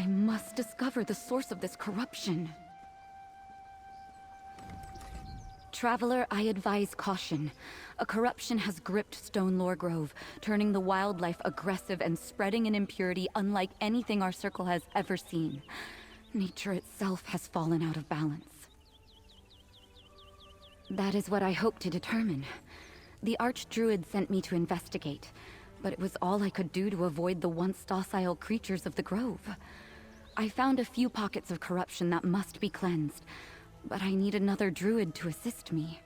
I must discover the source of this corruption. Traveler, I advise caution. A corruption has gripped Stonelore Grove, turning the wildlife aggressive and spreading an impurity unlike anything our circle has ever seen. Nature itself has fallen out of balance. That is what I hope to determine. The Archdruid sent me to investigate, but it was all I could do to avoid the once docile creatures of the grove. I found a few pockets of corruption that must be cleansed, but I need another druid to assist me.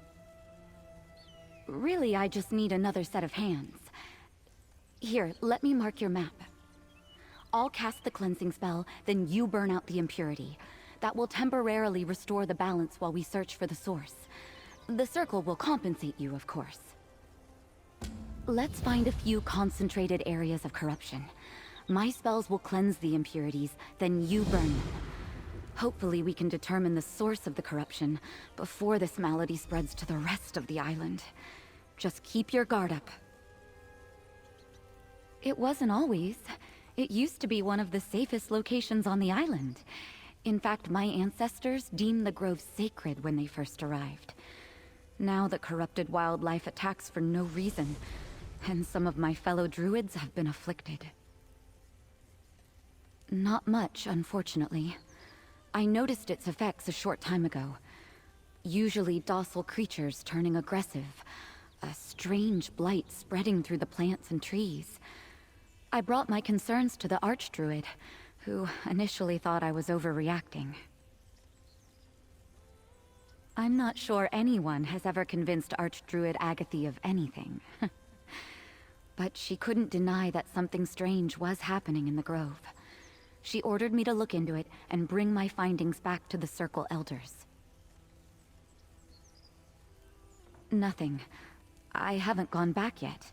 Really, I just need another set of hands. Here, let me mark your map. I'll cast the cleansing spell, then you burn out the impurity. That will temporarily restore the balance while we search for the source. The circle will compensate you, of course. Let's find a few concentrated areas of corruption. My spells will cleanse the impurities, then you burn them. Hopefully we can determine the source of the corruption before this malady spreads to the rest of the island. Just keep your guard up. It wasn't always. It used to be one of the safest locations on the island. In fact, my ancestors deemed the grove sacred when they first arrived. Now the corrupted wildlife attacks for no reason, and some of my fellow druids have been afflicted. Not much, unfortunately. I noticed its effects a short time ago. Usually docile creatures turning aggressive. A strange blight spreading through the plants and trees. I brought my concerns to the Archdruid, who initially thought I was overreacting. I'm not sure anyone has ever convinced Archdruid Agathy of anything. But she couldn't deny that something strange was happening in the grove. She ordered me to look into it and bring my findings back to the Circle Elders. Nothing. I haven't gone back yet.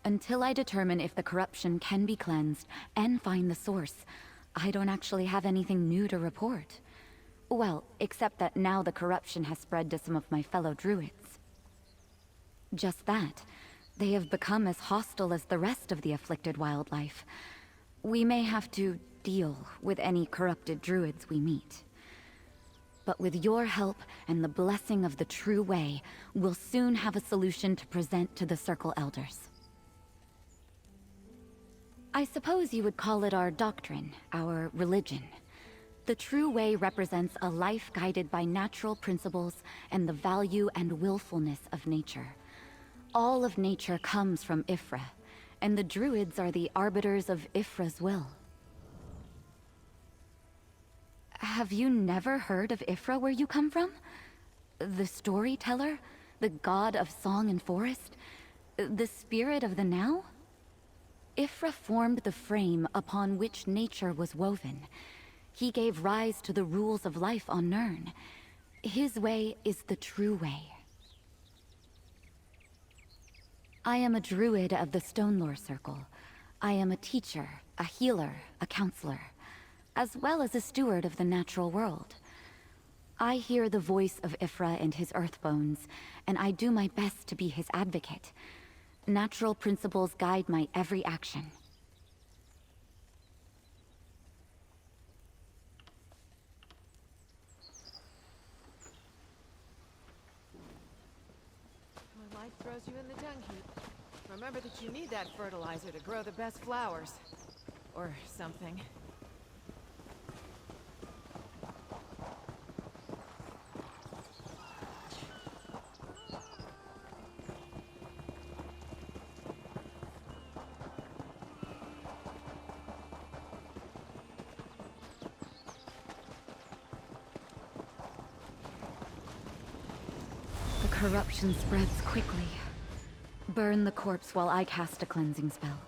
Until I determine if the corruption can be cleansed and find the source, I don't actually have anything new to report. Well, except that now the corruption has spread to some of my fellow druids. Just that. They have become as hostile as the rest of the afflicted wildlife. We may have to deal with any corrupted druids we meet. But with your help and the blessing of the true way, we'll soon have a solution to present to the Circle Elders. I suppose you would call it our doctrine, our religion. The true way represents a life guided by natural principles and the value and willfulness of nature. All of nature comes from Ifra, and the druids are the arbiters of Ifra's will. Have you never heard of Ifra where you come from? The storyteller? The god of song and forest? The spirit of the now? Ifra formed the frame upon which nature was woven. He gave rise to the rules of life on Nirn. His way is the true way. I am a druid of the Stonelore Circle. I am a teacher, a healer, a counselor, as well as a steward of the natural world. I hear the voice of Ifra and his earthbones, and I do my best to be his advocate. Natural principles guide my every action. My life throws you in the dung heap. Remember that you need that fertilizer to grow the best flowers. Or something. The corruption spreads quickly. Burn the corpse while I cast a cleansing spell.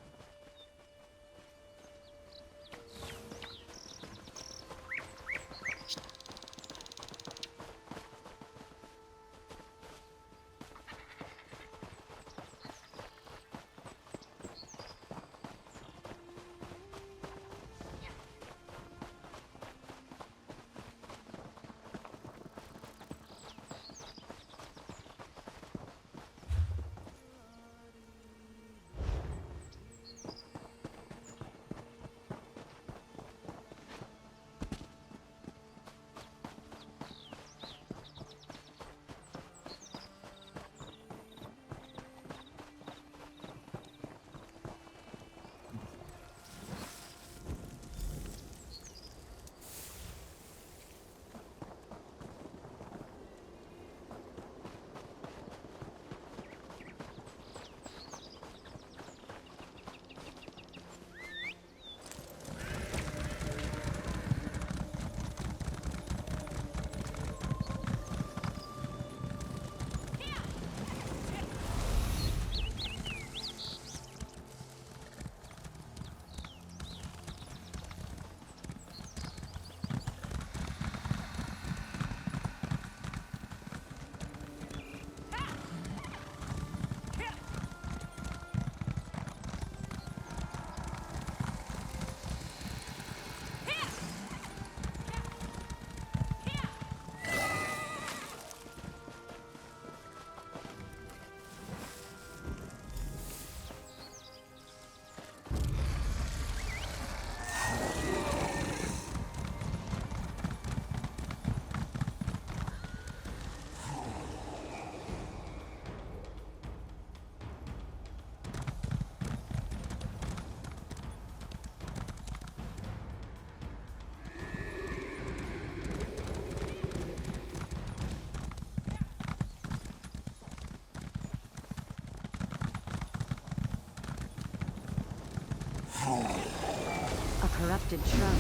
A corrupted shrub.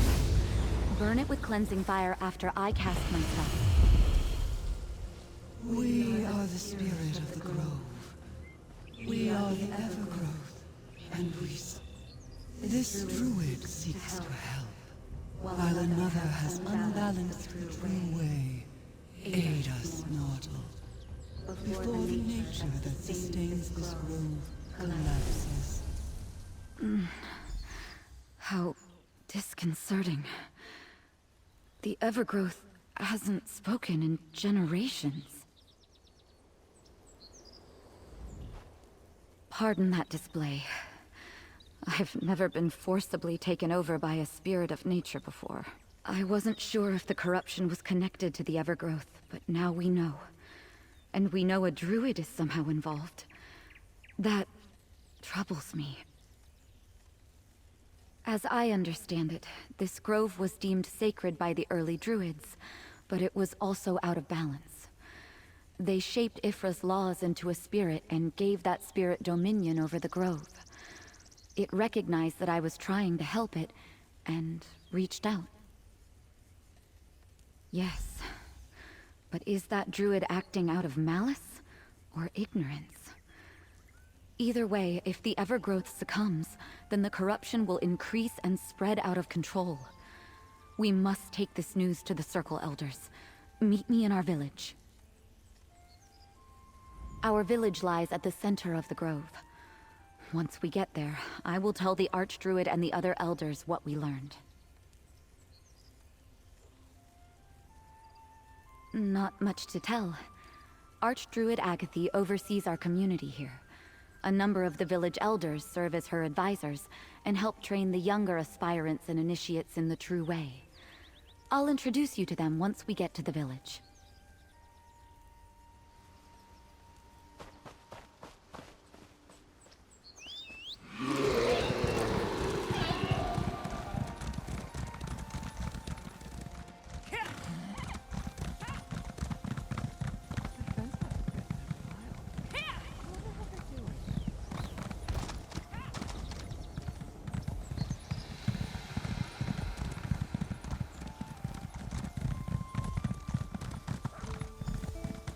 Burn it with cleansing fire after I cast my spell. We are the spirit of the grove. We are the evergrowth, and this druid seeks to help, while another has unbalanced the true way. Aid us, mortal, before the nature that sustains this grove collapses. How disconcerting. The evergrowth hasn't spoken in generations. Pardon that display. I've never been forcibly taken over by a spirit of nature before. I wasn't sure if the corruption was connected to the evergrowth, but now we know. And we know a druid is somehow involved. That troubles me. As I understand it, this grove was deemed sacred by the early druids, but it was also out of balance. They shaped Ifra's laws into a spirit and gave that spirit dominion over the grove. It recognized that I was trying to help it, and reached out. Yes, but is that druid acting out of malice or ignorance? Either way, if the evergrowth succumbs, then the corruption will increase and spread out of control. We must take this news to the Circle Elders. Meet me in our village. Our village lies at the center of the grove. Once we get there, I will tell the Archdruid and the other elders what we learned. Not much to tell. Archdruid Agathy oversees our community here. A number of the village elders serve as her advisors and help train the younger aspirants and initiates in the true way. I'll introduce you to them once we get to the village.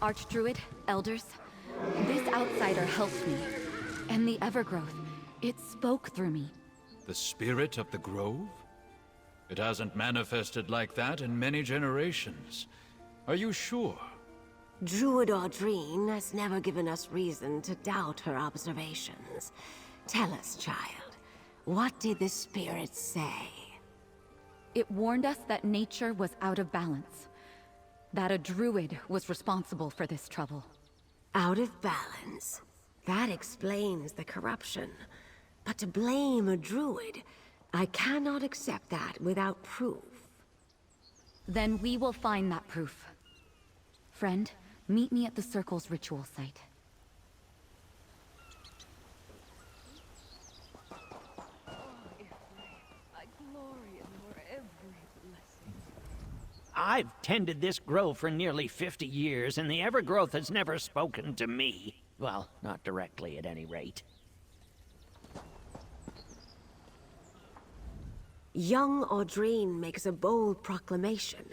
Archdruid, elders, this outsider helped me. And the Evergrowth, it spoke through me. The spirit of the grove? It hasn't manifested like that in many generations. Are you sure? Druid Audrine has never given us reason to doubt her observations. Tell us, child, what did the spirit say? It warned us that nature was out of balance. That a druid was responsible for this trouble. Out of balance? That explains the corruption. But to blame a druid, I cannot accept that without proof. Then we will find that proof. Friend, meet me at the Circle's ritual site. I've tended this grove for nearly 50 years, and the Evergrowth has never spoken to me. Well, not directly, at any rate. Young Audrine makes a bold proclamation.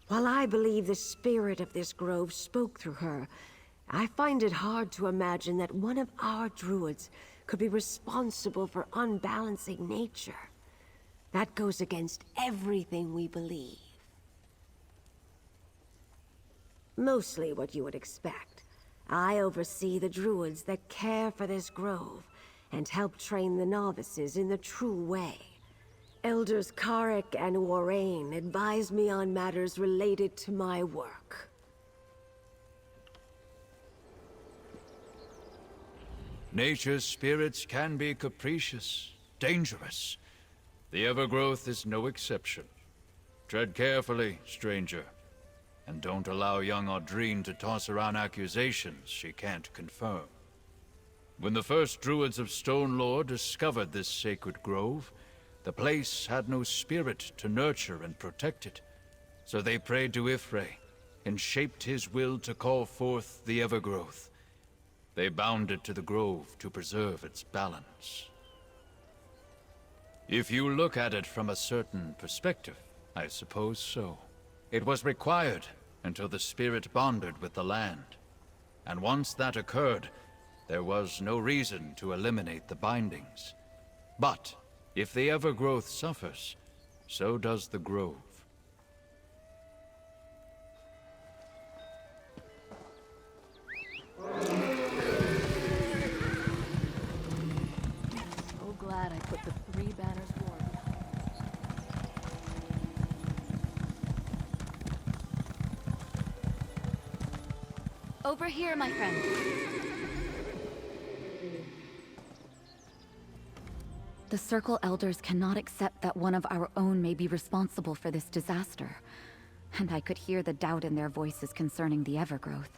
While I believe the spirit of this grove spoke through her, I find it hard to imagine that one of our druids could be responsible for unbalancing nature. That goes against everything we believe. Mostly what you would expect. I oversee the druids that care for this grove, and help train the novices in the true way. Elders Karek and Warrain advise me on matters related to my work. Nature's spirits can be capricious, dangerous. The Evergrowth is no exception. Tread carefully, stranger. And don't allow young Audrine to toss around accusations she can't confirm. When the first druids of Stonelore discovered this sacred grove, the place had no spirit to nurture and protect it. So they prayed to Ifre, and shaped his will to call forth the Evergrowth. They bound it to the grove to preserve its balance. If you look at it from a certain perspective, I suppose so. It was required until the spirit bonded with the land. And once that occurred, there was no reason to eliminate the bindings. But if the Evergrowth suffers, so does the Grove. So glad I put the 3 banners war behind me. Over here, my friend. The Circle Elders cannot accept that one of our own may be responsible for this disaster. And I could hear the doubt in their voices concerning the Evergrowth.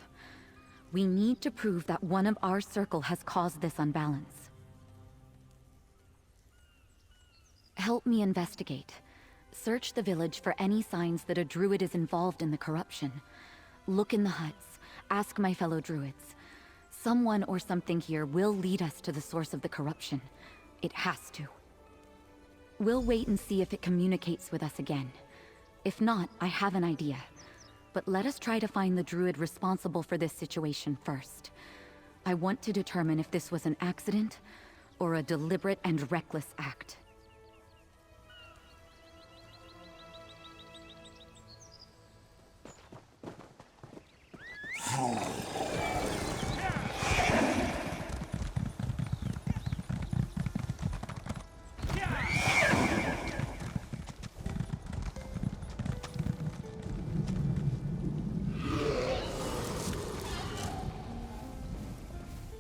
We need to prove that one of our circle has caused this unbalance. Help me investigate. Search the village for any signs that a druid is involved in the corruption. Look in the huts. Ask my fellow druids. Someone or something here will lead us to the source of the corruption. It has to. We'll wait and see if it communicates with us again. If not, I have an idea. But let us try to find the druid responsible for this situation first. I want to determine if this was an accident or a deliberate and reckless act.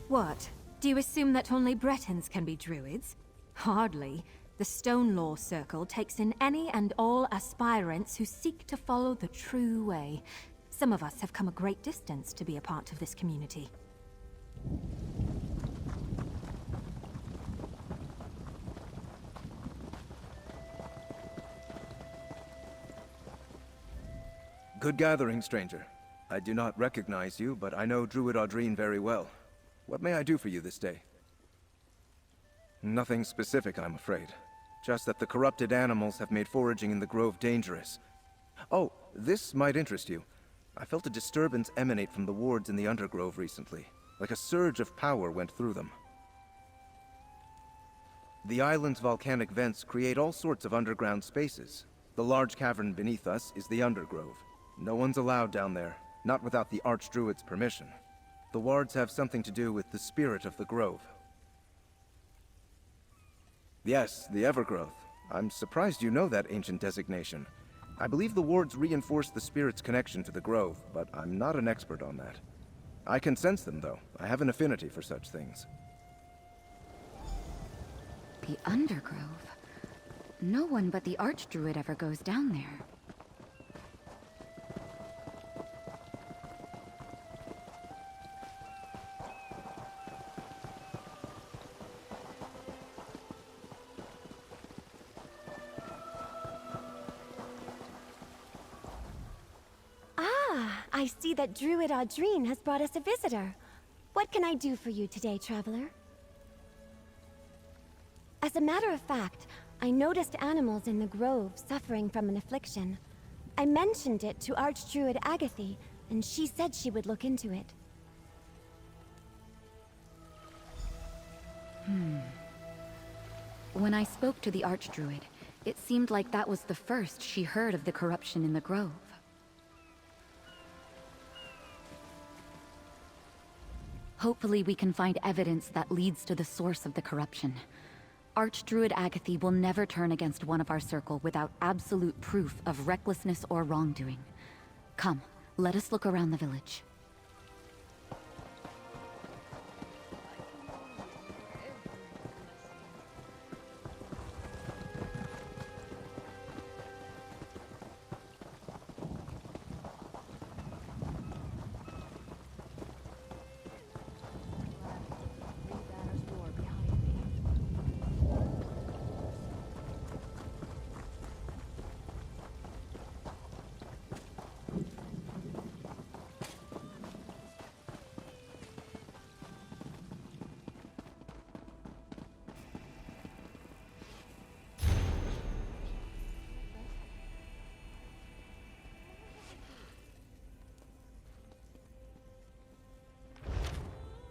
What? Do you assume that only Bretons can be druids? Hardly. The Stone Law Circle takes in any and all aspirants who seek to follow the true way. Some of us have come a great distance to be a part of this community. Good gathering, stranger. I do not recognize you, but I know Druid Audrine very well. What may I do for you this day? Nothing specific, I'm afraid. Just that the corrupted animals have made foraging in the grove dangerous. Oh, this might interest you. I felt a disturbance emanate from the wards in the Undergrove recently. Like a surge of power went through them. The island's volcanic vents create all sorts of underground spaces. The large cavern beneath us is the Undergrove. No one's allowed down there, not without the Archdruid's permission. The wards have something to do with the spirit of the grove. Yes, the Evergrowth. I'm surprised you know that ancient designation. I believe the wards reinforce the spirit's connection to the grove, but I'm not an expert on that. I can sense them, though. I have an affinity for such things. The Undergrove? No one but the Archdruid ever goes down there. I see that Druid Audrine has brought us a visitor. What can I do for you today, traveler? As a matter of fact, I noticed animals in the grove suffering from an affliction. I mentioned it to Archdruid Agathe, and she said she would look into it. When I spoke to the Archdruid, it seemed like that was the first she heard of the corruption in the grove. Hopefully we can find evidence that leads to the source of the corruption. Archdruid Agathe will never turn against one of our circle without absolute proof of recklessness or wrongdoing. Come, let us look around the village.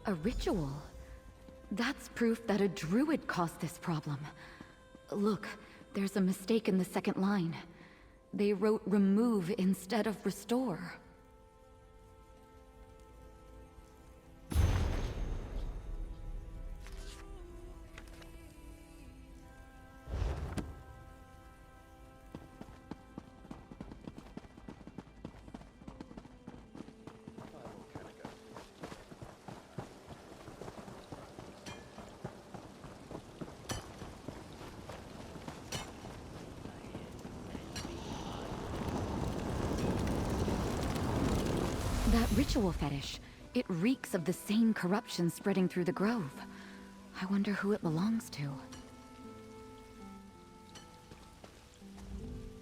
A ritual? That's proof that a druid caused this problem. Look, there's a mistake in the second line. They wrote remove instead of restore. That ritual fetish, it reeks of the same corruption spreading through the grove. I wonder who it belongs to.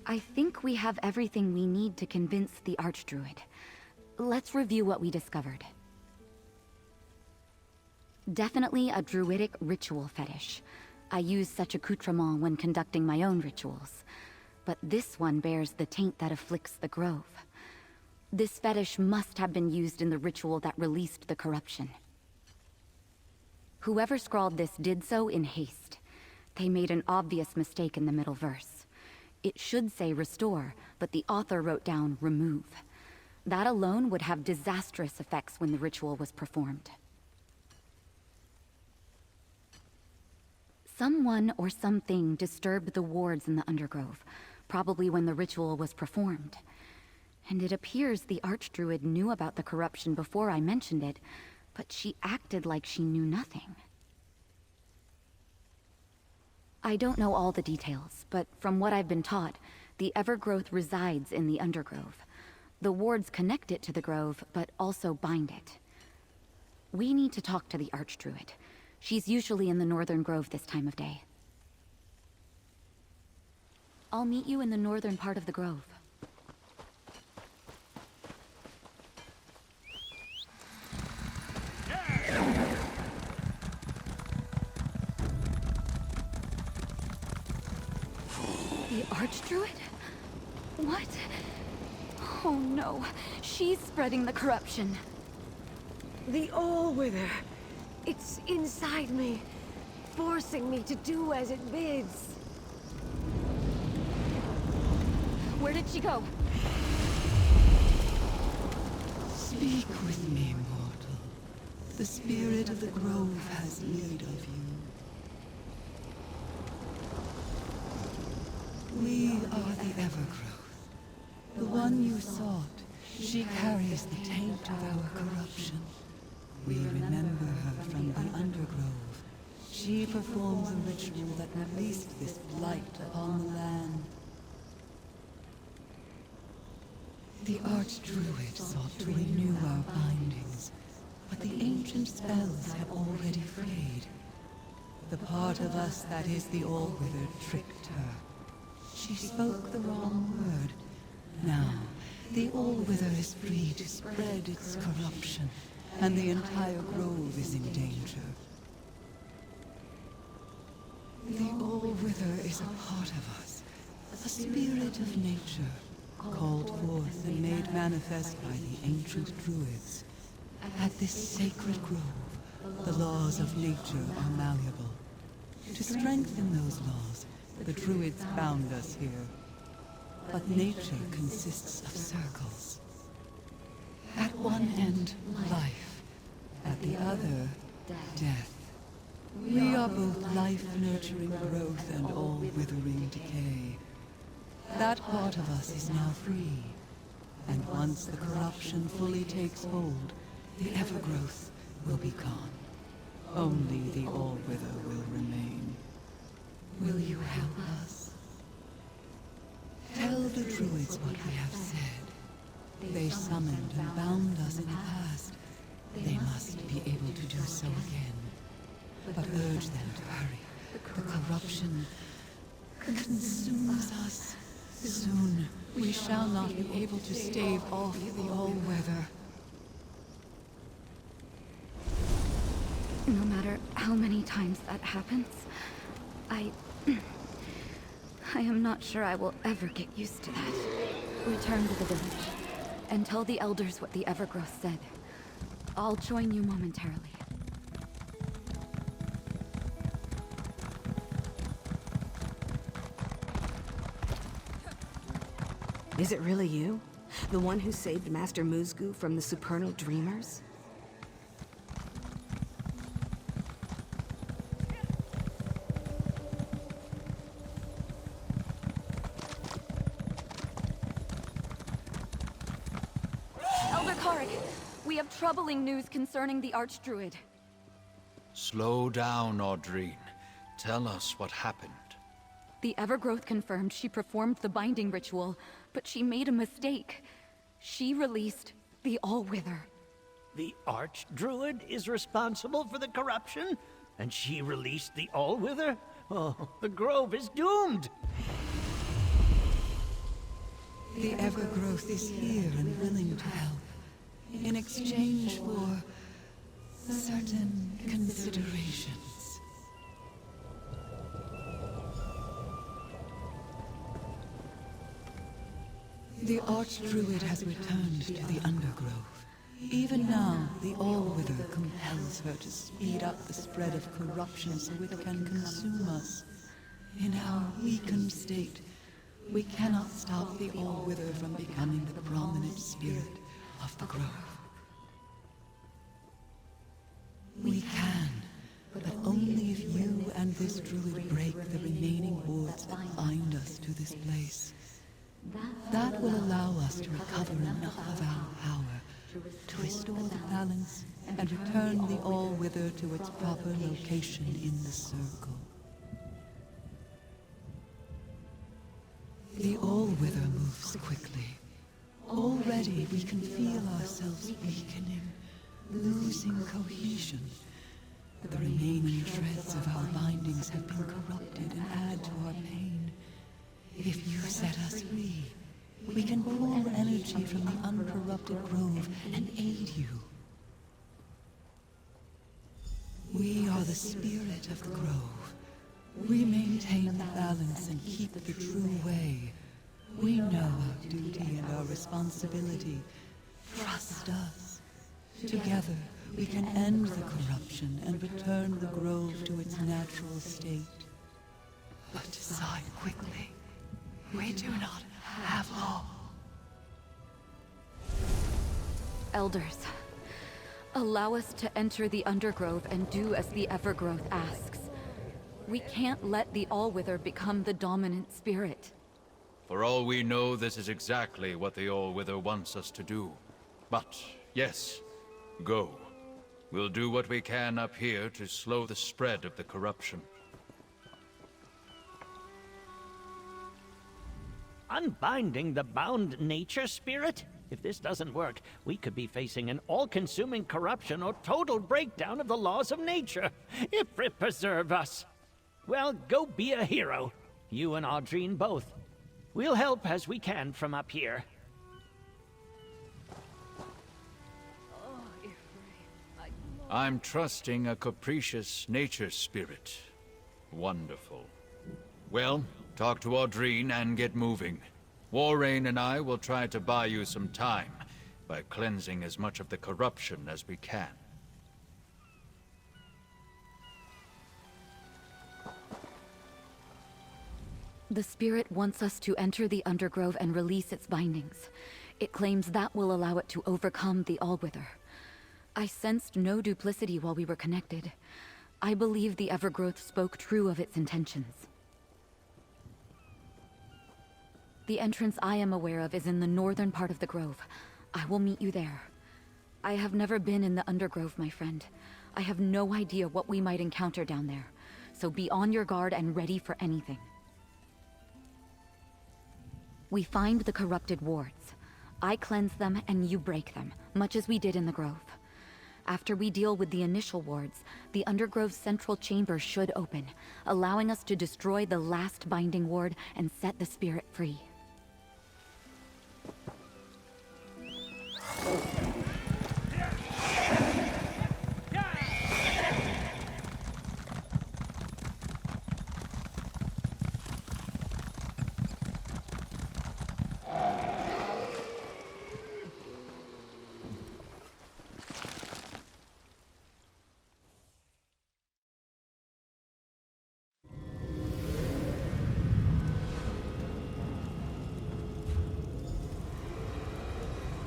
I think we have everything we need to convince the Archdruid. Let's review what we discovered. Definitely a druidic ritual fetish. I use such accoutrement when conducting my own rituals. But this one bears the taint that afflicts the grove. This fetish must have been used in the ritual that released the corruption. Whoever scrawled this did so in haste. They made an obvious mistake in the middle verse. It should say restore, but the author wrote down remove. That alone would have disastrous effects when the ritual was performed. Someone or something disturbed the wards in the Undergrove, probably when the ritual was performed. And it appears the Archdruid knew about the corruption before I mentioned it, but she acted like she knew nothing. I don't know all the details, but from what I've been taught, the Evergrowth resides in the Undergrove. The wards connect it to the grove, but also bind it. We need to talk to the Archdruid. She's usually in the Northern Grove this time of day. I'll meet you in the northern part of the grove. The Archdruid? What? Oh no, she's spreading the corruption. The All-Wither. It's inside me, forcing me to do as it bids. Where did she go? Speak with me, mortal. The spirit of the grove has need of you. We are the Evergrowth. The one you sought. She carries the taint of our corruption. We remember her from the Undergrove. She performs a ritual that released this blight upon the land. The Archdruid sought to renew our bindings, but the ancient spells have already frayed. The part of us that is the All-Wither tricked her. She spoke the wrong word. Now, the All-Wither is free to spread its corruption, and the entire grove is in danger. The All-Wither is a part of us, a spirit of nature, called forth and made manifest by the ancient druids. At this sacred grove, the laws of nature are malleable. To strengthen those laws, the druids bound us here. But nature consists of circles. At one end, life. At the other, death. We are both life-nurturing growth and all-withering decay. That part of us is now free. And once the corruption fully takes hold, the Evergrowth will be gone. Only the All-Wither will remain. Will you help us? Tell the druids what we have said. They summoned and bound us in the past. They must be able to do so again. But urge them to hurry. The corruption consumes us. Soon, we shall not be able to stave off the All-Weather. No matter how many times that happens, I am not sure I will ever get used to that. Return to the village, and tell the elders what the Evergrowth said. I'll join you momentarily. Is it really you? The one who saved Master Musgu from the Supernal Dreamers? Elder Karik, we have troubling news concerning the Archdruid. Slow down, Audrine. Tell us what happened. The Evergrowth confirmed she performed the binding ritual, but she made a mistake. She released the All-Wither. The Archdruid is responsible for the corruption? And she released the All-Wither? Oh, the Grove is doomed! The Evergrowth is here and willing to help, in exchange for certain considerations. The Archdruid has returned to the Undergrove. Even now, the All-Wither compels her to speed up the spread of corruption so it can consume us. In our weakened state, we cannot stop the All-Wither from becoming the prominent spirit of the Grove. We can, but only if you and this druid break the remaining wards that bind us to this place. That will allow us to recover enough of our power to restore the balance and return the All-Wither to its proper location in the circle. The All-Wither moves quickly. Already we can feel ourselves weakening, losing cohesion. The remaining shreds of our bindings have been corrupted and add to our pain. If you set us free, we can pull energy from the uncorrupted grove and aid you. We are the spirit of the grove. We maintain the balance and keep the true way. We know our duty and our responsibility. Trust us. Together, we can end the corruption and return the grove to its natural state. But decide quickly. We do not have long. Elders, allow us to enter the Undergrove and do as the Evergrowth asks. We can't let the All-Wither become the dominant spirit. For all we know, this is exactly what the All-Wither wants us to do. But, yes, go. We'll do what we can up here to slow the spread of the corruption. Unbinding the bound nature spirit? If this doesn't work, we could be facing an all-consuming corruption or total breakdown of the laws of nature. If it preserve us. Well, go be a hero. You and Audrine both. We'll help as we can from up here. I'm trusting a capricious nature spirit. Wonderful. Well, talk to Audrine and get moving. Warrain and I will try to buy you some time by cleansing as much of the corruption as we can. The spirit wants us to enter the Undergrove and release its bindings. It claims that will allow it to overcome the All-Wither. I sensed no duplicity while we were connected. I believe the Evergrowth spoke true of its intentions. The entrance I am aware of is in the northern part of the Grove. I will meet you there. I have never been in the Undergrove, my friend. I have no idea what we might encounter down there. So be on your guard and ready for anything. We find the corrupted wards. I cleanse them and you break them, much as we did in the Grove. After we deal with the initial wards, the Undergrove's central chamber should open, allowing us to destroy the last binding ward and set the spirit free.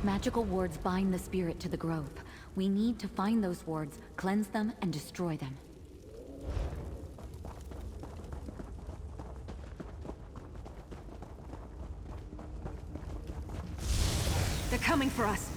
Magical wards bind the spirit to the grove. We need to find those wards, cleanse them, and destroy them. They're coming for us.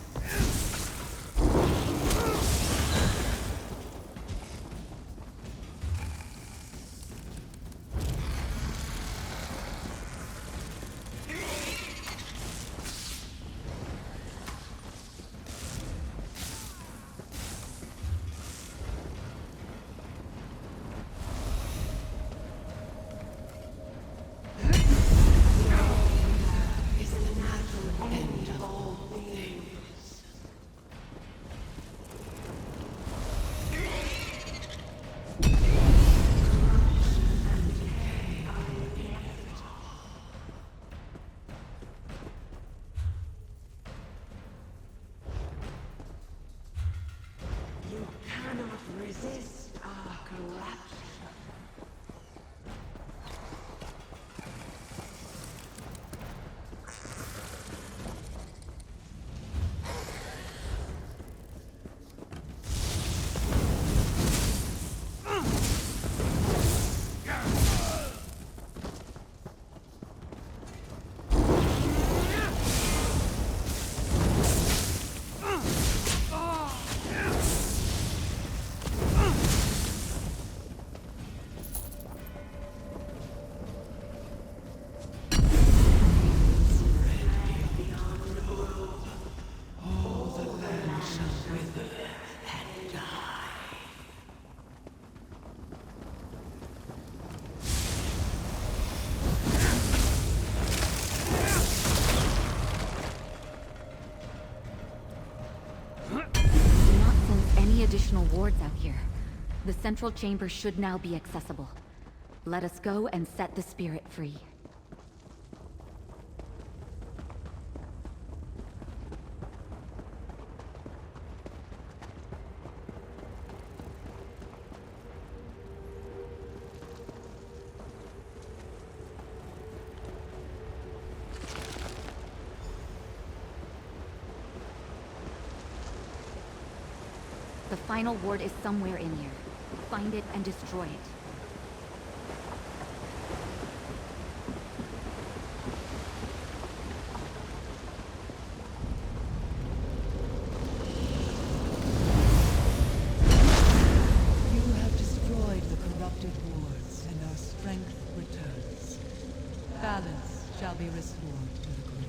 Additional wards out here. The central chamber should now be accessible. Let us go and set the spirit free. The final ward is somewhere in here. Find it and destroy it. You have destroyed the corrupted wards, and our strength returns. Balance shall be restored to the group.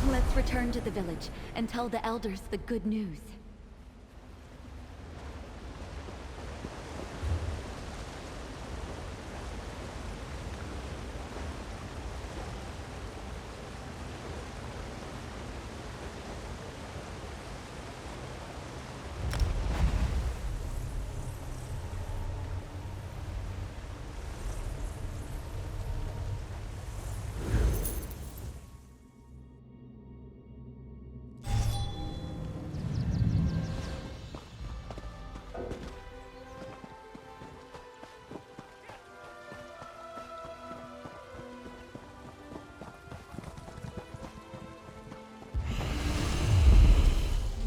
Let's return to the village and tell the elders the good news.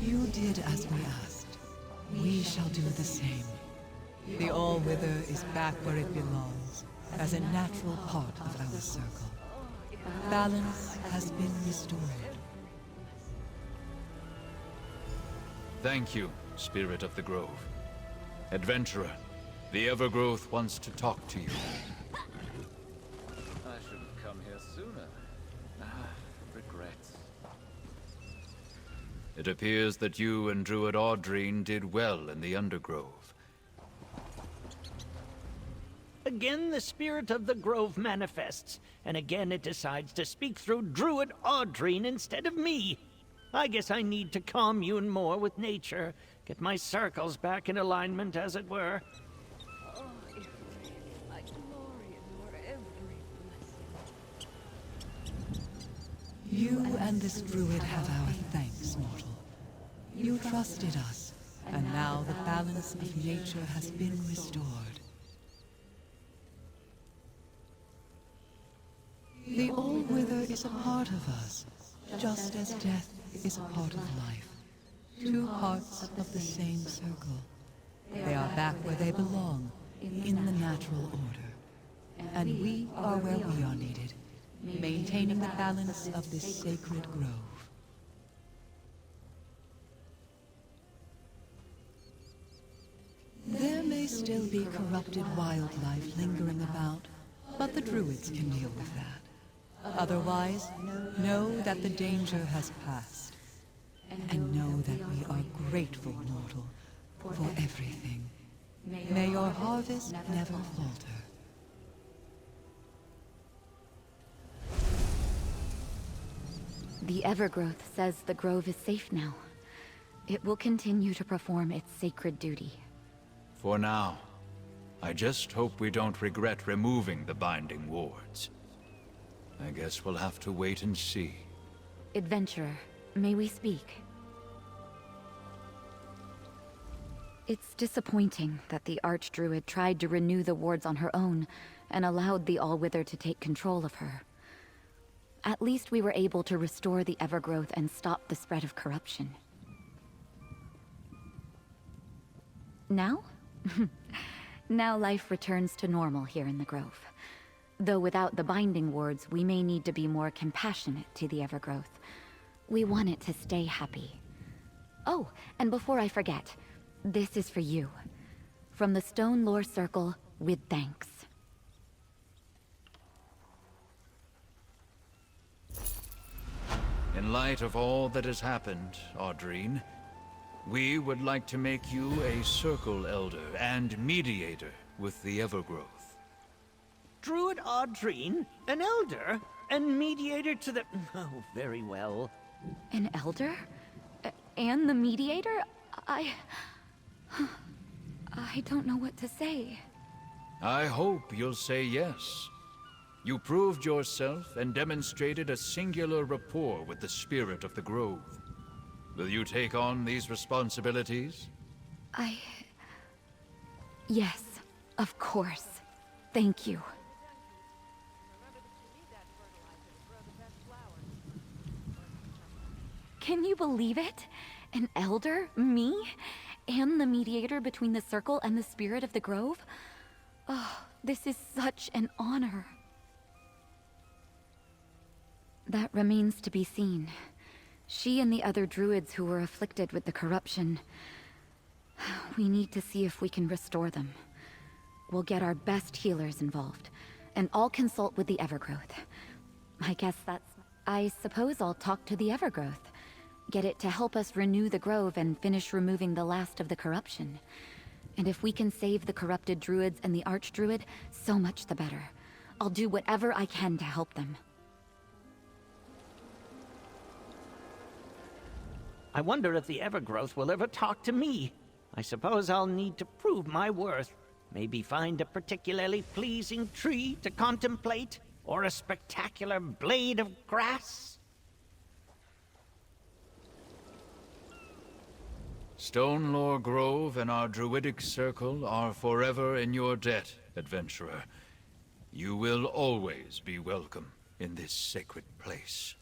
You did as we asked. We shall do the same. The All-Wither is back where it belongs, as a natural part of our circle. Balance has been restored. Thank you, Spirit of the Grove. Adventurer, the Evergrowth wants to talk to you. I should have come here sooner. Regrets. It appears that you and Druid Audrine did well in the Undergrove. Again, the spirit of the grove manifests, and again it decides to speak through Druid Audrine instead of me. I guess I need to commune more with nature, get my circles back in alignment, as it were. Oh, if I glory in your every blessing. You and this druid have our thanks, mortal. You trusted us, and now the balance of nature has been restored. The All-Wither is a part of us, just as death is a part of life. Two parts of the same circle. They are back where they belong, in the natural order. And we are where we are needed, maintaining the balance of this sacred grove. There may still be corrupted wildlife lingering about, but the druids can deal with that. Otherwise, know that the danger has passed. And know that we are grateful, mortal, for everything. May your harvest never falter. The Evergrowth says the grove is safe now. It will continue to perform its sacred duty. For now. I just hope we don't regret removing the binding wards. I guess we'll have to wait and see. Adventurer, may we speak? It's disappointing that the Archdruid tried to renew the wards on her own and allowed the All-Wither to take control of her. At least we were able to restore the Evergrowth and stop the spread of corruption. Now? Now life returns to normal here in the Grove. Though without the binding wards, we may need to be more compassionate to the Evergrowth. We want it to stay happy. Oh, and before I forget, this is for you. From the Stone Lore Circle, with thanks. In light of all that has happened, Audrine, we would like to make you a Circle Elder and Mediator with the Evergrowth. Druid Audrine, an elder, and mediator to the... Oh, very well. An elder? And the mediator? I don't know what to say. I hope you'll say yes. You proved yourself and demonstrated a singular rapport with the spirit of the Grove. Will you take on these responsibilities? Yes, of course. Thank you. Can you believe it? An elder? Me? And the mediator between the Circle and the spirit of the Grove? Oh, this is such an honor. That remains to be seen. She and the other druids who were afflicted with the corruption... We need to see if we can restore them. We'll get our best healers involved, and I'll consult with the Evergrowth. I suppose I'll talk to the Evergrowth. Get it to help us renew the Grove and finish removing the last of the corruption. And if we can save the corrupted druids and the Archdruid, so much the better. I'll do whatever I can to help them. I wonder if the Evergrowth will ever talk to me. I suppose I'll need to prove my worth. Maybe find a particularly pleasing tree to contemplate, or a spectacular blade of grass. Stone Lore Grove and our druidic circle are forever in your debt, adventurer. You will always be welcome in this sacred place.